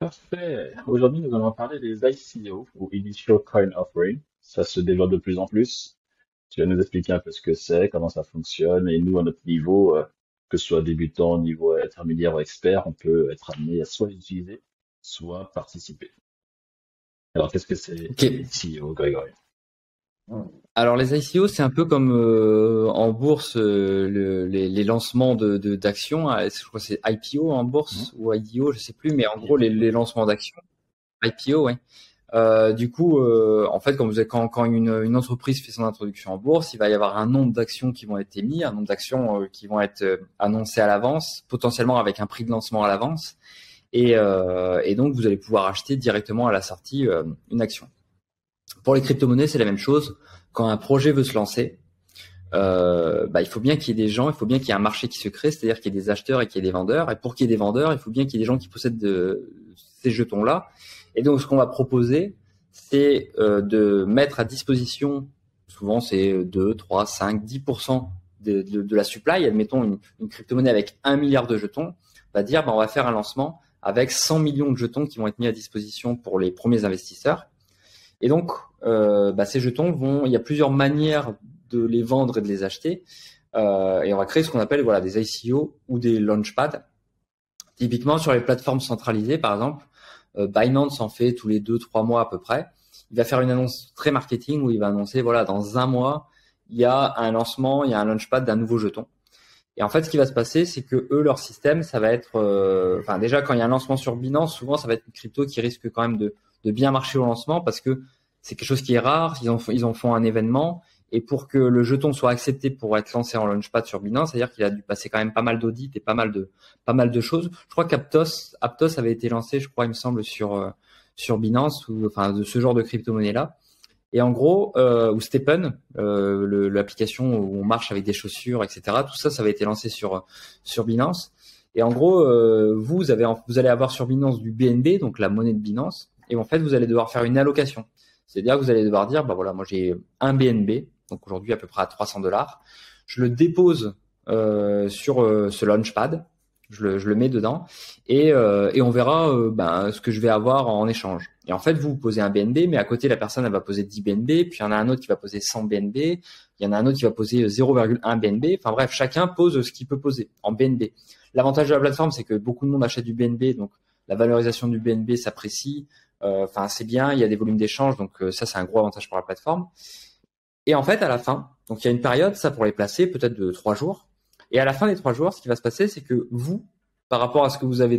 Parfait. Aujourd'hui, nous allons parler des ICO ou Initial Coin Offering. Ça se développe de plus en plus. Tu vas nous expliquer un peu ce que c'est, comment ça fonctionne, et nous, à notre niveau, que ce soit débutant, niveau intermédiaire ou expert, on peut être amené à soit les utiliser, soit participer. Alors, qu'est-ce que c'est Ok. un ICO, Grégory? Alors les ICO, c'est un peu comme en bourse les lancements d'actions. Je crois que c'est IPO en Mhm. bourse ou IDO, je sais plus, mais en gros les IPO. lancements d'actions. IPO, ouais. Du coup, en fait, quand une entreprise fait son introduction en bourse, il va y avoir un nombre d'actions qui vont être émises, un nombre d'actions qui vont être annoncées à l'avance, potentiellement avec un prix de lancement à l'avance, et donc vous allez pouvoir acheter directement à la sortie une action. Pour les crypto-monnaies, c'est la même chose. Quand un projet veut se lancer, il faut bien qu'il y ait des gens, il faut bien qu'il y ait un marché qui se crée, c'est-à-dire qu'il y ait des acheteurs et qu'il y ait des vendeurs. Et pour qu'il y ait des vendeurs, il faut bien qu'il y ait des gens qui possèdent ces jetons-là. Et donc, ce qu'on va proposer, c'est de mettre à disposition, souvent c'est 2, 3, 5, 10% de la supply. Admettons une crypto-monnaie avec 1 milliard de jetons, on va dire, on va faire un lancement avec 100 millions de jetons qui vont être mis à disposition pour les premiers investisseurs. Et donc, ces jetons il y a plusieurs manières de les vendre et de les acheter. Et on va créer ce qu'on appelle des ICO ou des launchpads. Typiquement sur les plateformes centralisées, par exemple, Binance en fait tous les 2, 3 mois à peu près. Il va faire une annonce très marketing où il va annoncer, dans un mois, il y a un lancement, il y a un launchpad d'un nouveau jeton. Et en fait, ce qui va se passer, c'est que eux, leur système, ça va être, déjà quand il y a un lancement sur Binance, souvent ça va être une crypto qui risque quand même de bien marcher au lancement parce que c'est quelque chose qui est rare. Ils en font un événement et pour que le jeton soit accepté pour être lancé en launchpad sur Binance, c'est-à-dire qu'il a dû passer quand même pas mal d'audits et pas mal de choses. Je crois qu'Aptos avait été lancé, je crois, il me semble, sur Binance ou enfin de ce genre de crypto-monnaie là. Et en gros, ou Stepen, l'application où on marche avec des chaussures, etc. Tout ça, ça avait été lancé sur Binance. Et en gros, vous allez avoir sur Binance du BNB, donc la monnaie de Binance. Et en fait, vous allez devoir faire une allocation. C'est-à-dire que vous allez devoir dire, moi j'ai un BNB, donc aujourd'hui à peu près à 300 $. Je le dépose sur ce launchpad. Je le mets dedans et on verra ce que je vais avoir en échange. Et en fait, vous posez un BNB, mais à côté, la personne elle va poser 10 BNB, puis il y en a un autre qui va poser 100 BNB, il y en a un autre qui va poser 0,1 BNB. Enfin bref, chacun pose ce qu'il peut poser en BNB. L'avantage de la plateforme, c'est que beaucoup de monde achète du BNB, donc la valorisation du BNB s'apprécie. C'est bien, il y a des volumes d'échange, donc ça c'est un gros avantage pour la plateforme. Et en fait, à la fin, donc il y a une période, ça pour les placer, peut-être de 3 jours. Et à la fin des 3 jours, ce qui va se passer, c'est que vous, par rapport à ce que vous avez